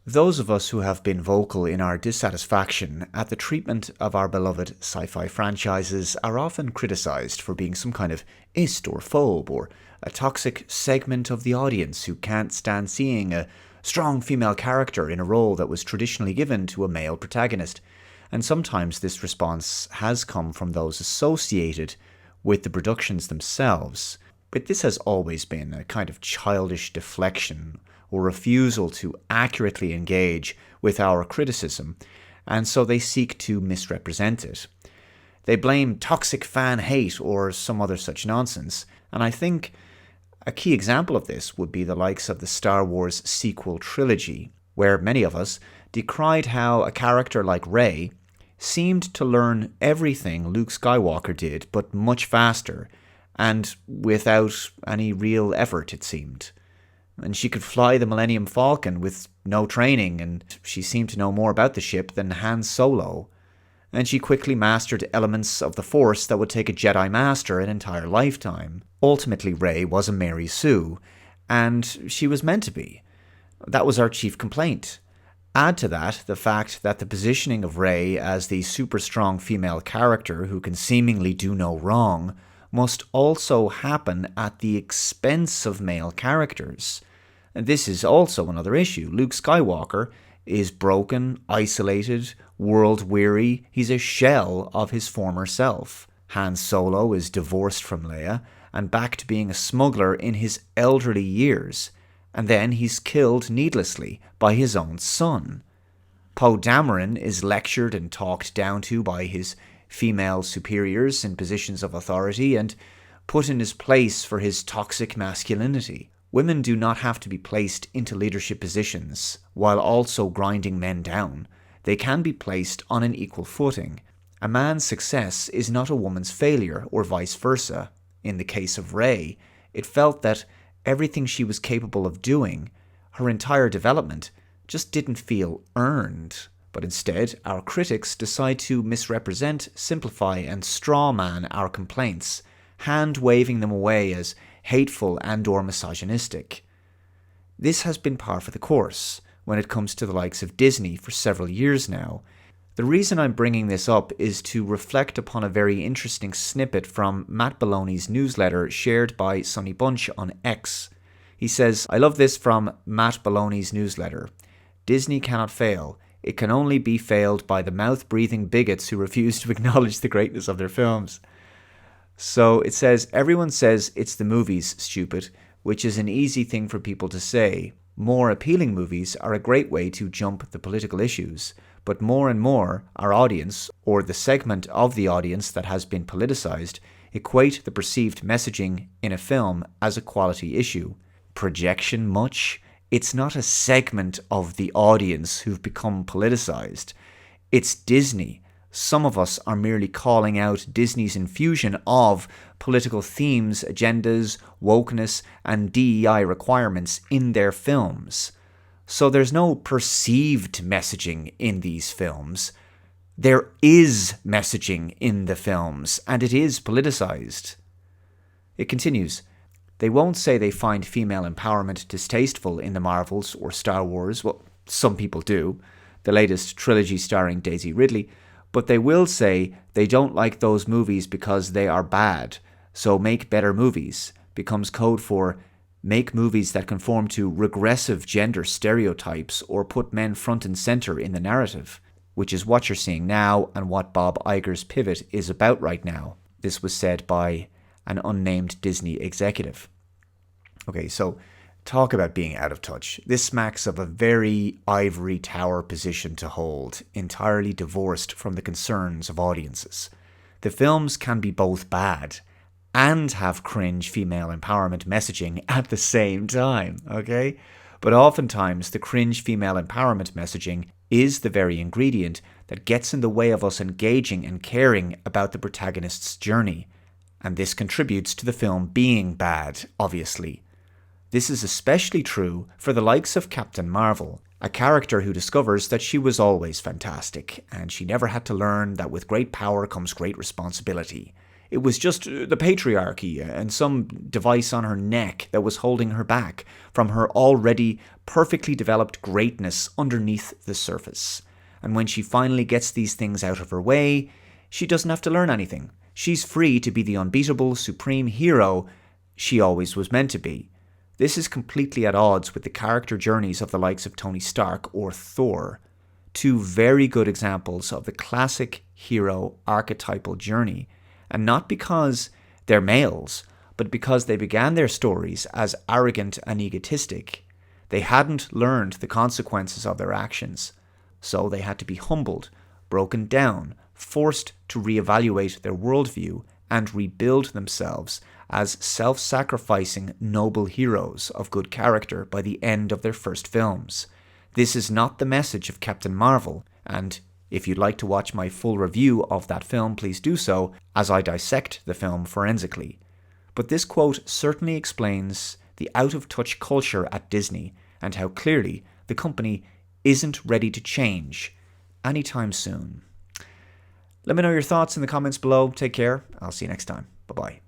Those of us who have been vocal in our dissatisfaction at the treatment of our beloved sci-fi franchises are often criticized for being some kind of ist or phobe or a toxic segment of the audience who can't stand seeing a strong female character in a role that was traditionally given to a male protagonist. And sometimes this response has come from those associated with the productions themselves. But this has always been a kind of childish deflection or refusal to accurately engage with our criticism, and so they seek to misrepresent it. They blame toxic fan hate or some other such nonsense, and I think a key example of this would be the likes of the Star Wars sequel trilogy, where many of us decried how a character like Rey seemed to learn everything Luke Skywalker did, but much faster, and without any real effort, it seemed. And she could fly the Millennium Falcon with no training, and she seemed to know more about the ship than Han Solo. And she quickly mastered elements of the Force that would take a Jedi Master an entire lifetime. Ultimately, Rey was a Mary Sue, and she was meant to be. That was our chief complaint. Add to that the fact that the positioning of Rey as the super strong female character who can seemingly do no wrong must also happen at the expense of male characters. And this is also another issue. Luke Skywalker is broken, isolated, world-weary. He's a shell of his former self. Han Solo is divorced from Leia and back to being a smuggler in his elderly years. And then he's killed needlessly by his own son. Poe Dameron is lectured and talked down to by his female superiors in positions of authority and put in his place for his toxic masculinity. Women do not have to be placed into leadership positions while also grinding men down. They can be placed on an equal footing. A man's success is not a woman's failure, or vice versa. In the case of Rey, it felt that everything she was capable of doing, her entire development, just didn't feel earned. But instead, our critics decide to misrepresent, simplify, and strawman our complaints, hand-waving them away as hateful and/or misogynistic. This has been par for the course when it comes to the likes of Disney for several years now. The reason I'm bringing this up is to reflect upon a very interesting snippet from Matt Belloni's newsletter shared by Sonny Bunch on X. He says, "I love this from Matt Belloni's newsletter. Disney cannot fail. It can only be failed by the mouth-breathing bigots who refuse to acknowledge the greatness of their films." So it says, "Everyone says it's the movies, stupid, which is an easy thing for people to say. More appealing movies are a great way to jump the political issues, but more and more our audience, or the segment of the audience that has been politicized, equate the perceived messaging in a film as a quality issue. Projection much? It's not a segment of the audience who've become politicized. It's Disney. Some of us are merely calling out Disney's infusion of political themes, agendas, wokeness, and DEI requirements in their films. So there's no perceived messaging in these films. There is messaging in the films, and it is politicized." It continues, "They won't say they find female empowerment distasteful in the Marvels or Star Wars. Well, some people do, the latest trilogy starring Daisy Ridley, but they will say they don't like those movies because they are bad, so make better movies. Becomes code for make movies that conform to regressive gender stereotypes or put men front and center in the narrative, which is what you're seeing now and what Bob Iger's pivot is about right now." This was said by an unnamed Disney executive. Okay, so talk about being out of touch. This smacks of a very ivory tower position to hold, entirely divorced from the concerns of audiences. The films can be both bad and have cringe female empowerment messaging at the same time, okay? But oftentimes the cringe female empowerment messaging is the very ingredient that gets in the way of us engaging and caring about the protagonist's journey. And this contributes to the film being bad, obviously. This is especially true for the likes of Captain Marvel, a character who discovers that she was always fantastic, and she never had to learn that with great power comes great responsibility. It was just the patriarchy and some device on her neck that was holding her back from her already perfectly developed greatness underneath the surface. And when she finally gets these things out of her way, she doesn't have to learn anything. She's free to be the unbeatable, supreme hero she always was meant to be. This is completely at odds with the character journeys of the likes of Tony Stark or Thor, two very good examples of the classic hero archetypal journey, and not because they're males, but because they began their stories as arrogant and egotistic. They hadn't learned the consequences of their actions, so they had to be humbled, broken down, forced to reevaluate their worldview and rebuild themselves as self-sacrificing noble heroes of good character by the end of their first films. This is not the message of Captain Marvel, and if you'd like to watch my full review of that film, please do so, as I dissect the film forensically. But this quote certainly explains the out-of-touch culture at Disney and how clearly the company isn't ready to change anytime soon. Let me know your thoughts in the comments below. Take care. I'll see you next time. Bye-bye.